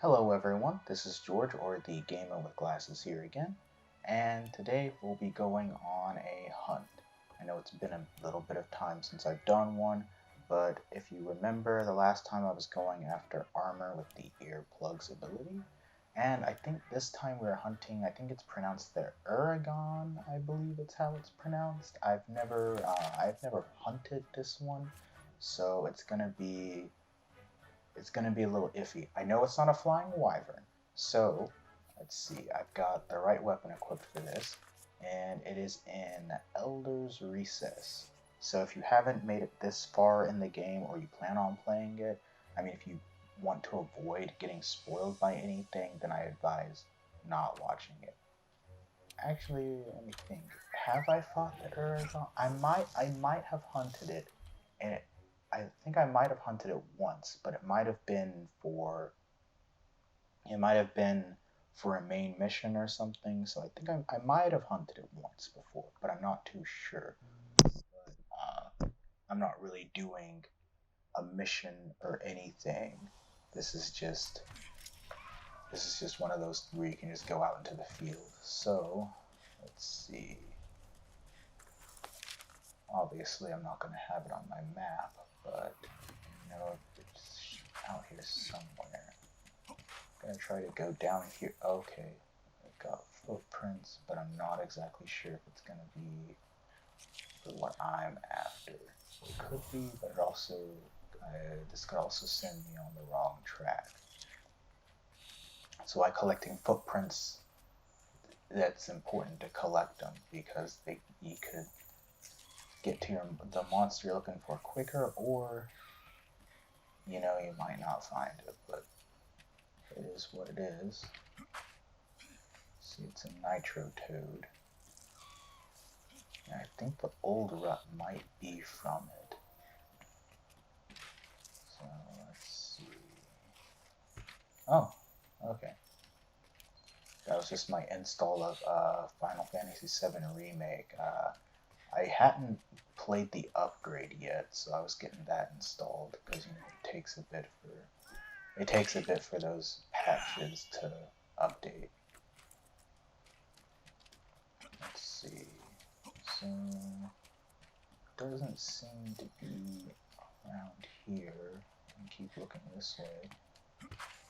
Hello everyone, this is George or the Gamer with Glasses here again, and today we'll be going on a hunt. I know it's been a little bit of time since I've done one, but if you remember the last time I was going after armor with the earplugs ability, and I think this time we're hunting, I think it's pronounced the Uragaan, I believe it's how it's pronounced. I've never hunted this one, so it's gonna be a little iffy. I know it's not a flying wyvern, so let's see. I've got the right weapon equipped for this, and it is in Elder's Recess. So if you haven't made it this far in the game, or you plan on playing it, I mean, if you want to avoid getting spoiled by anything, then I advise not watching it. Actually, let me think. Have I fought the Uragan? I might have hunted it, and I think I might have hunted it once, but it might have been for a main mission or something. So I think I might have hunted it once before, but I'm not too sure. I'm not really doing a mission or anything. This is just this is just one of those where you can just go out into the field. So let's see. Obviously, I'm not going to have it on my map, but it's out here somewhere. I'm going to try to go down here. Okay, I've got footprints, but I'm not exactly sure if it's going to be for what I'm after. It could be, but this could also send me on the wrong track. So by collecting footprints, that's important to collect them because you could get to the monster you're looking for quicker, or you might not find it, but it is what it is. See, it's a nitro toad, and I think the old rut might be from it. So let's see. Oh, okay. That was just my install of Final Fantasy VII Remake. I hadn't played the upgrade yet, so I was getting that installed because it takes a bit for those patches to update. Let's see. So doesn't seem to be around here. And keep looking this way.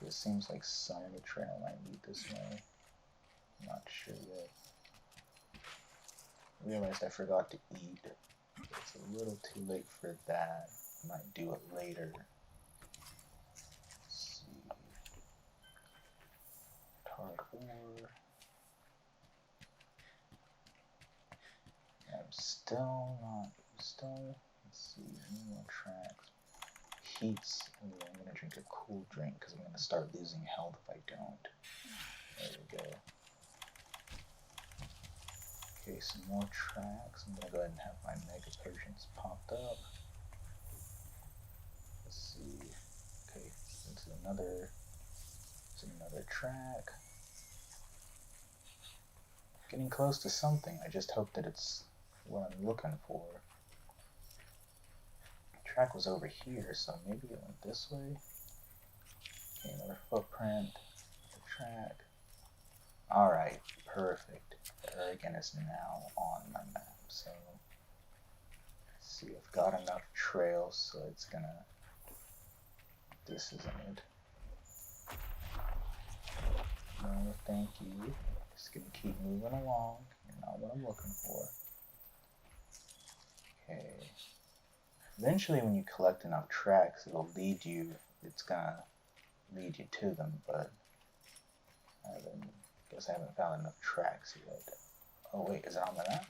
It seems like some of the trail might lead this way. I'm not sure yet. I realized I forgot to eat. It's a little too late for that. I might do it later. Let's see. Tarred ore. Let's see, any more tracks. Heats. Ooh, I'm gonna drink a cool drink because I'm gonna start losing health if I don't. There we go. Okay, some more tracks. I'm gonna go ahead and have my mega potions popped up. Let's see. Okay, it's another track. Getting close to something. I just hope that it's what I'm looking for. The track was over here, so maybe it went this way. Okay, another footprint. The track. Alright, perfect. Uragaan is now on my map, so let's see, I've got enough trails, so it's gonna. This isn't it. No, thank you. Just gonna keep moving along. You're not what I'm looking for. Okay. Eventually, when you collect enough tracks, it's gonna lead you to them, but guess I haven't found enough tracks yet. Oh wait, is it on the map?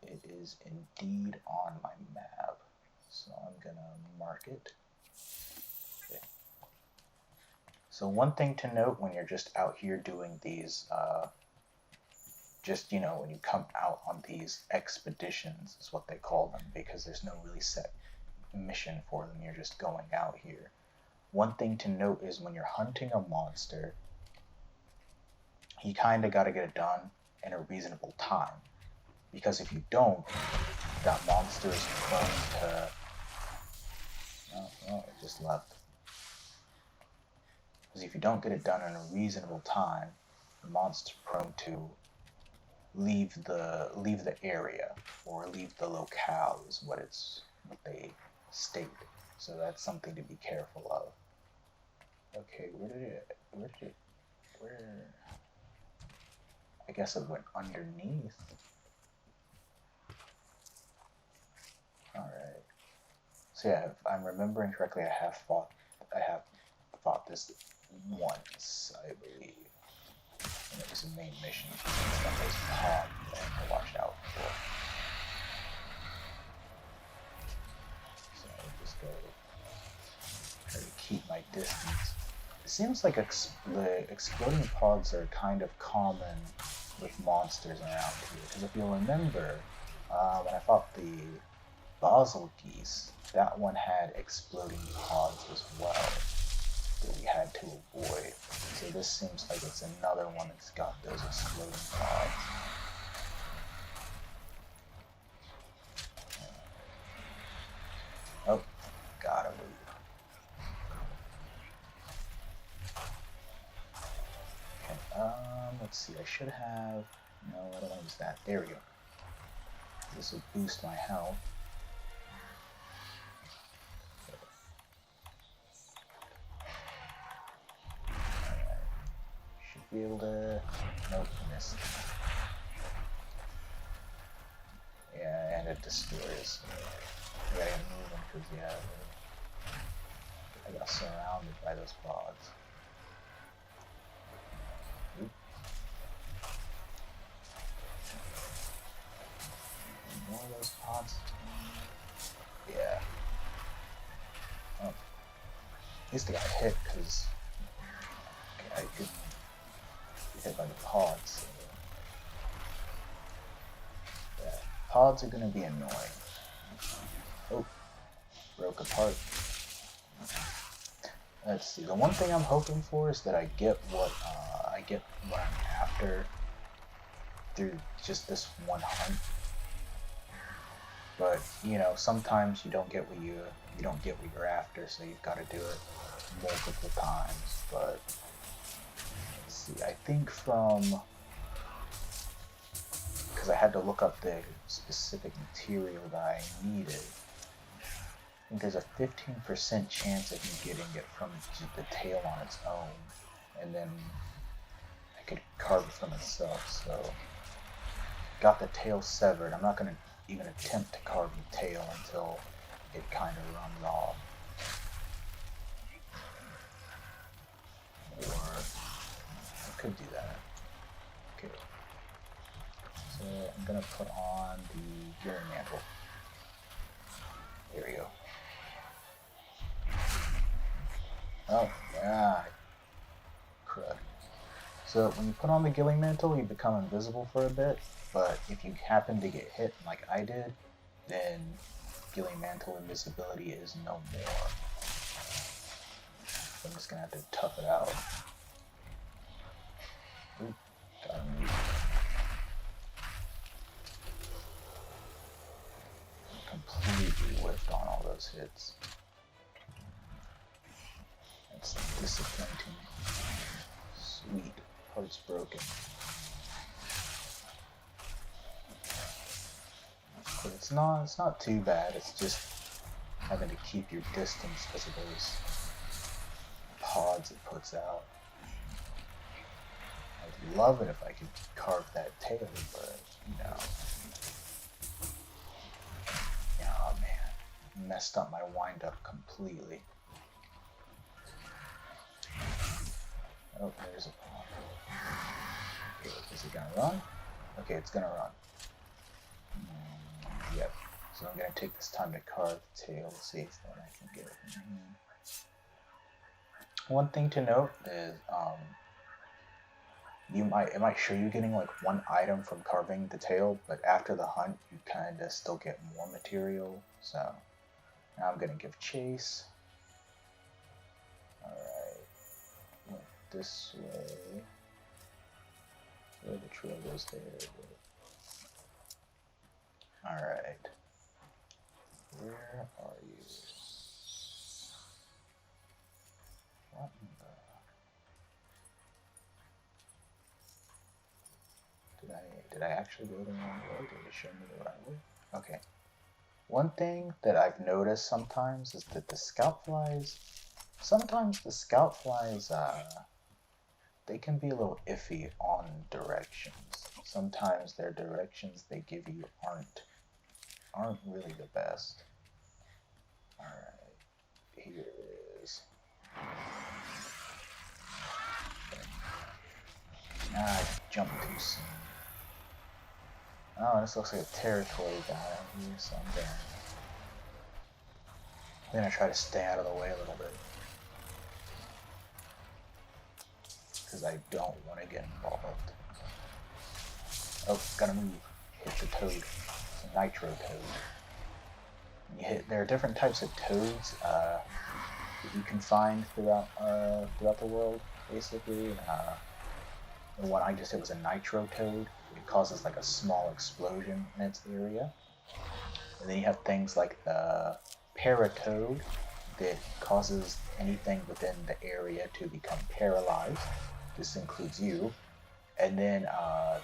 It is indeed on my map. So I'm gonna mark it. Okay. So one thing to note when you're just out here doing these, when you come out on these expeditions is what they call them, because there's no really set mission for them. You're just going out here. One thing to note is when you're hunting a monster, you kind of got to get it done in a reasonable time, because if you don't, that monster is prone to. Oh, it just left. Because if you don't get it done in a reasonable time, the monster's prone to leave the area or leave the locale is what they state. So that's something to be careful of. Okay, where? I guess it went underneath. Alright. So yeah, if I'm remembering correctly, I have fought this once, I believe. And it was a main mission. It's got those pods that I have to watch out for. So I'll just go try to keep my distance. It seems like the exploding pods are kind of common with monsters around here. Because if you'll remember, when I fought the Basel geese, that one had exploding pods as well that we had to avoid. So this seems like it's another one that's got those exploding pods. Oh, gotta move. Okay, let's see, I should have... No, I don't want to use that. There we go. This will boost my health. Be able to... Nope, missed. Yeah, and it destroys. I gotta move them because, yeah, I got surrounded by those pods. Oop. More of those pods? Yeah. Oh. At least I got hit because I couldn't hit by the pods. Yeah, pods are gonna be annoying. Oh, broke apart. Let's see. The one thing I'm hoping for is that I get what I'm after through just this one hunt. But you know, sometimes you don't get what you're after, so you've got to do it multiple times. But see, I think because I had to look up the specific material that I needed, I think there's a 15% chance of me getting it from the tail on its own, and then I could carve it from itself. So, got the tail severed. I'm not going to even attempt to carve the tail until it kind of runs off. Or I could do that. Okay. So I'm gonna put on the gearing mantle. There we go. Oh, yeah. Crud. So when you put on the Gilling Mantle, you become invisible for a bit, but if you happen to get hit like I did, then Gilling Mantle invisibility is no more. So I'm just gonna have to tough it out. Oop, gotta move. Completely whiffed on all those hits. That's disappointing. Sweet. Heart's broken. But it's not too bad. It's just having to keep your distance because of those pods it puts out. I'd love it if I could carve that tail, but you know. Oh man, messed up my wind up completely. Oh, there's a pod. Okay, is it gonna run? Okay, it's gonna run. Yep. So I'm gonna take this time to carve the tail, see if then I can get it from here. One thing to note is it might show you getting like one item from carving the tail, but after the hunt you kinda still get more material. So now I'm gonna give chase. Alright. Went this way. Where the trail goes there. Alright. Where are you? What in the... Did I actually go the wrong way? Did it show me the right way? Okay. One thing that I've noticed sometimes is that sometimes the scout flies, they can be a little iffy on directions. Sometimes their directions they give you aren't really the best. Alright, here it is. I jumped too soon. Oh, this looks like a territory guy out here, so I'm gonna try to stay out of the way a little bit. Because I don't want to get involved. Oh, gotta move. Hit the toad. It's a nitro toad. There are different types of toads that you can find throughout the world, basically. The one I just hit was a nitro toad. It causes like a small explosion in its area. And then you have things like the paratoad that causes anything within the area to become paralyzed. This includes you. And then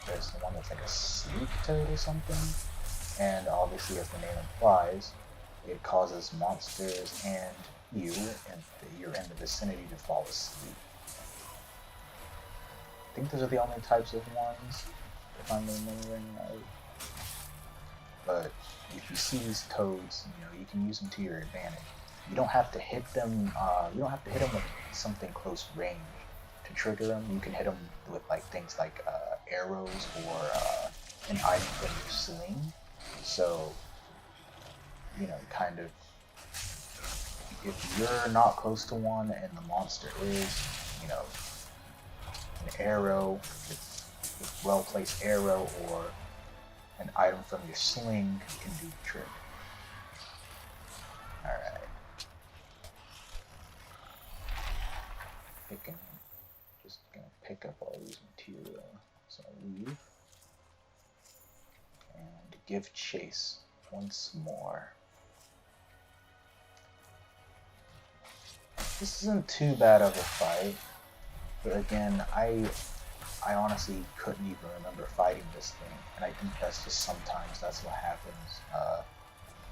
there's the one that's like a sleep toad or something. And obviously, as the name implies, it causes monsters and you're in the vicinity to fall asleep. I think those are the only types of ones, if I'm remembering right. But if you see these toads, you can use them to your advantage. You don't have to hit them. You don't have to hit them with something close range to trigger them. You can hit them with like things like arrows or an item from your sling. So, kind of, if you're not close to one and the monster is, an arrow, a well-placed arrow or an item from your sling can do the trick. Alright. Just gonna pick up all these material. So I leave. And give chase once more. This isn't too bad of a fight. But again, I honestly couldn't even remember fighting this thing, and I think that's just sometimes that's what happens.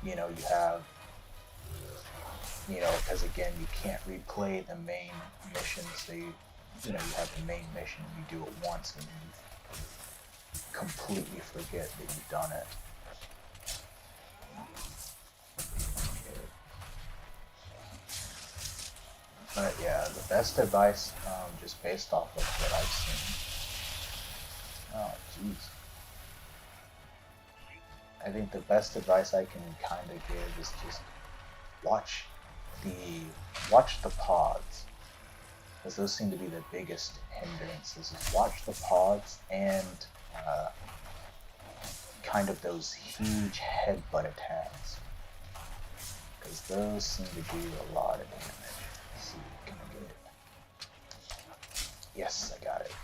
You have, because again, you can't replay the main missions. You have the main mission, you do it once, and you completely forget that you've done it. But yeah, the best advice, just based off of what I've seen. Oh, jeez. I think the best advice I can kind of give is just watch the pods, because those seem to be the biggest hindrances. Is watch the pods and kind of those huge headbutt attacks, because those seem to do a lot of damage. See, can I get it? Yes, I got it.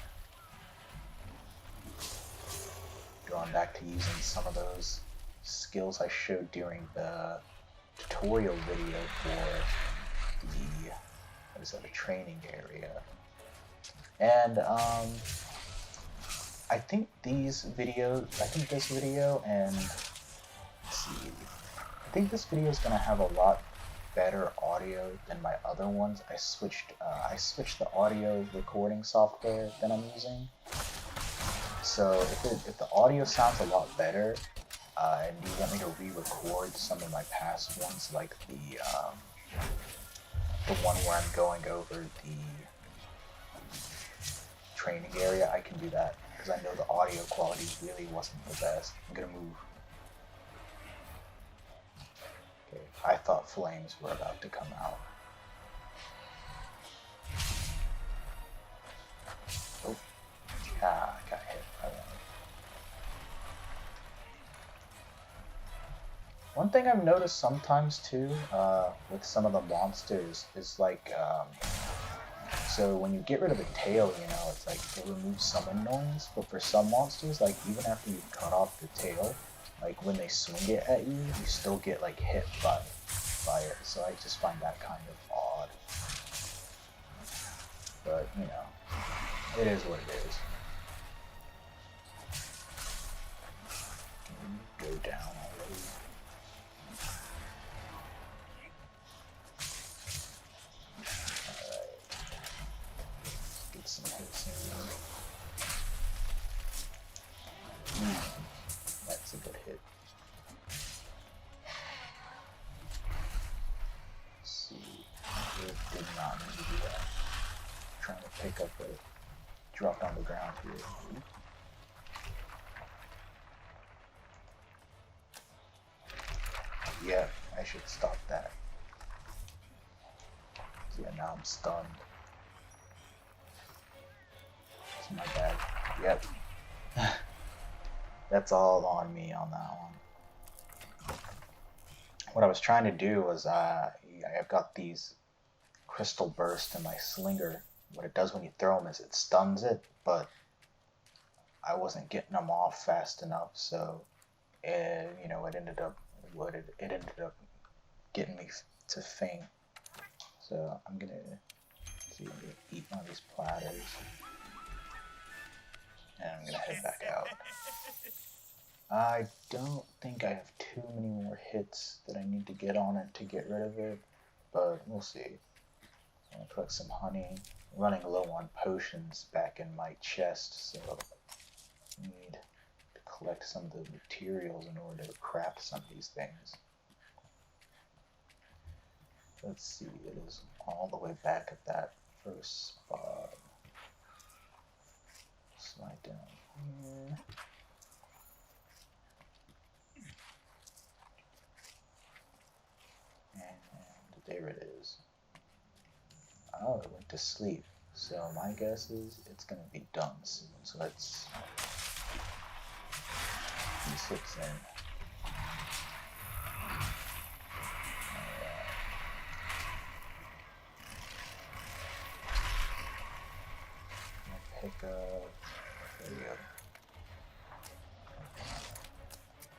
Going back to using some of those skills I showed during the tutorial video for the training area. And I think this video and let's see, I think this video is gonna have a lot better audio than my other ones. I switched the audio recording software that I'm using. So if the audio sounds a lot better, and you want me to re-record some of my past ones, like the one where I'm going over the training area, I can do that, because I know the audio quality really wasn't the best. I'm gonna move. Okay, I thought flames were about to come out. Oh, I got hit. One thing I've noticed sometimes too, with some of the monsters is like, so when you get rid of the tail, it's like it removes summon noise, but for some monsters, like even after you cut off the tail, like when they swing it at you, you still get like hit by it, so I just find that kind of odd. But, it is what it is. pick up what it dropped on the ground here. Yeah, I should stop that. So yeah, now I'm stunned. It's my bad. Yep. That's all on me on that one. What I was trying to do was, I've got these crystal bursts in my slinger. What it does when you throw them is it stuns it, but I wasn't getting them off fast enough, so it ended up getting me to faint. So I'm gonna eat one of these platters, and I'm gonna head back out. I don't think I have too many more hits that I need to get on it to get rid of it, but we'll see. I'm gonna collect some honey. I'm running low on potions back in my chest, so I need to collect some of the materials in order to craft some of these things. Let's see, it is all the way back at that first spot. Slide down here. And there it is. Oh, it went to sleep. So my guess is it's going to be done soon. So let's these hits in. Pick up. There we go.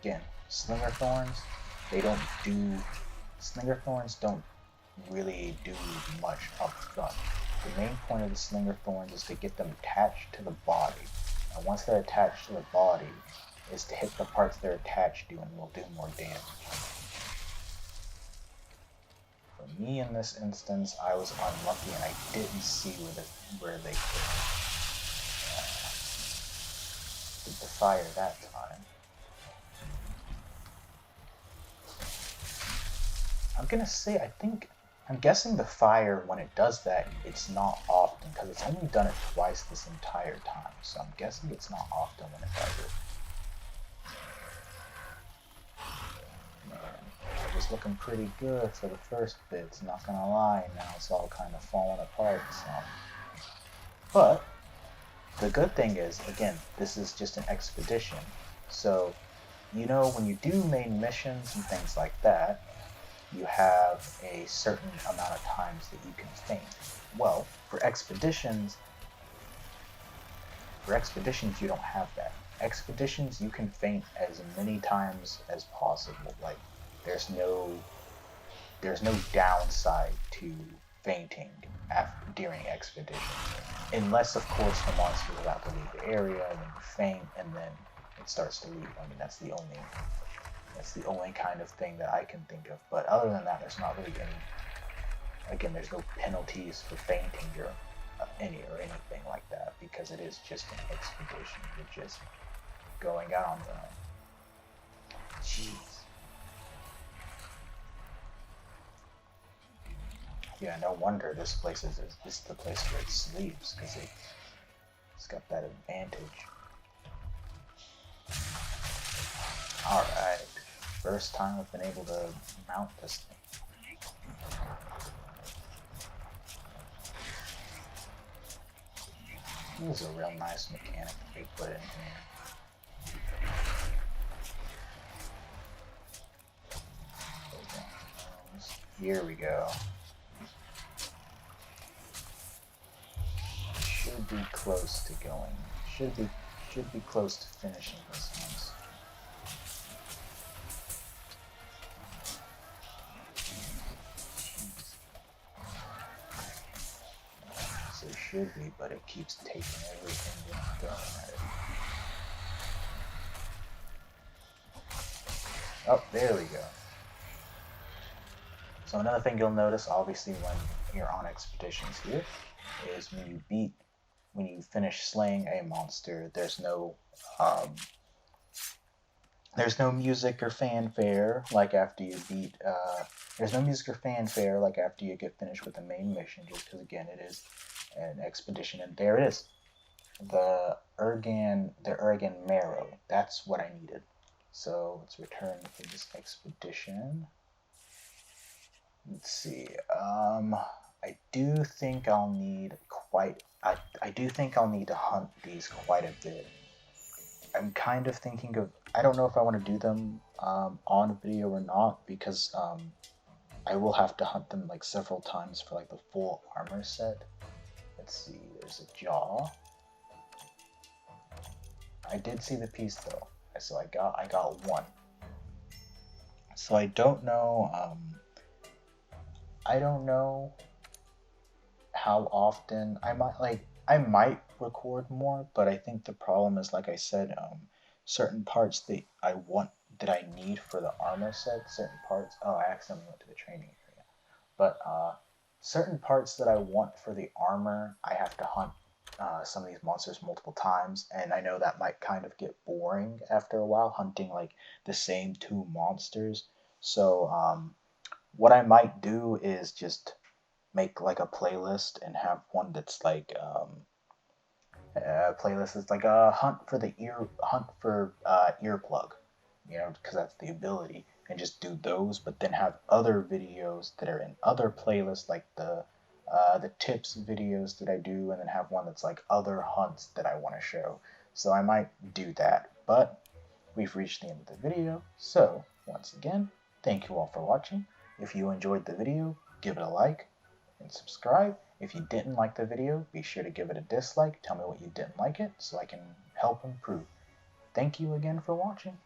Again, Slinger Thorns, Slinger Thorns don't really do much up front. The main point of the Slinger Thorns is to get them attached to the body. And once they're attached to the body, is to hit the parts they're attached to and will do more damage. For me in this instance, I was unlucky and I didn't see where they did the fire that time. I'm gonna say, I'm guessing the fire, when it does that, it's not often, because it's only done it twice this entire time, so I'm guessing it's not often when it does it. Man, it was looking pretty good for the first bits, not gonna lie, now it's all kind of falling apart some. But, the good thing is, again, this is just an expedition, so, when you do main missions and things like that, you have a certain amount of times that you can faint. Well, for expeditions you don't have that. Expeditions you can faint as many times as possible. Like there's no downside to fainting during expeditions, unless of course the monster is about to leave the area and then you faint and then it starts to leave. I mean that's the only kind of thing that I can think of. But other than that, there's not really any. Again, there's no penalties for fainting or anything like that because it is just an expedition. You're just going out on your own. Jeez. Yeah, no wonder this place is the place where it sleeps because it's got that advantage. All right. First time I've been able to mount this thing. This is a real nice mechanic that they put in here. Here we go. Should be close to going. Should be close to finishing this one. Should be, but it keeps taking everything and throwing at it. Oh, there we go. So another thing you'll notice, obviously, when you're on expeditions here, is when you finish slaying a monster, there's no music or fanfare like after you beat. There's no music or fanfare like after you get finished with the main mission, just because again it is an expedition, and there it is. The Uragaan marrow. That's what I needed. So let's return for this expedition. Let's see. I do think I'll need quite. I do think I'll need to hunt these quite a bit. I'm kind of thinking of. I don't know if I want to do them on video or not because I will have to hunt them like several times for like the full armor set. Let's see. There's a jaw. I did see the piece though, so I got one. So I don't know. I don't know how often I might record more, but I think the problem is, like I said, certain parts that I need for the armor set, certain parts. Oh, I accidentally went to the training area. But certain parts that I want for the armor, I have to hunt some of these monsters multiple times, and I know that might kind of get boring after a while, hunting like the same two monsters. So what I might do is just make like a playlist and have one that's like a playlist that's like a hunt for earplug, because that's the ability, and just do those, but then have other videos that are in other playlists, like the tips videos that I do, and then have one that's like other hunts that I want to show. So I might do that, but we've reached the end of the video. So once again, thank you all for watching. If you enjoyed the video, give it a like and subscribe. If you didn't like the video, be sure to give it a dislike. Tell me what you didn't like it so I can help improve. Thank you again for watching.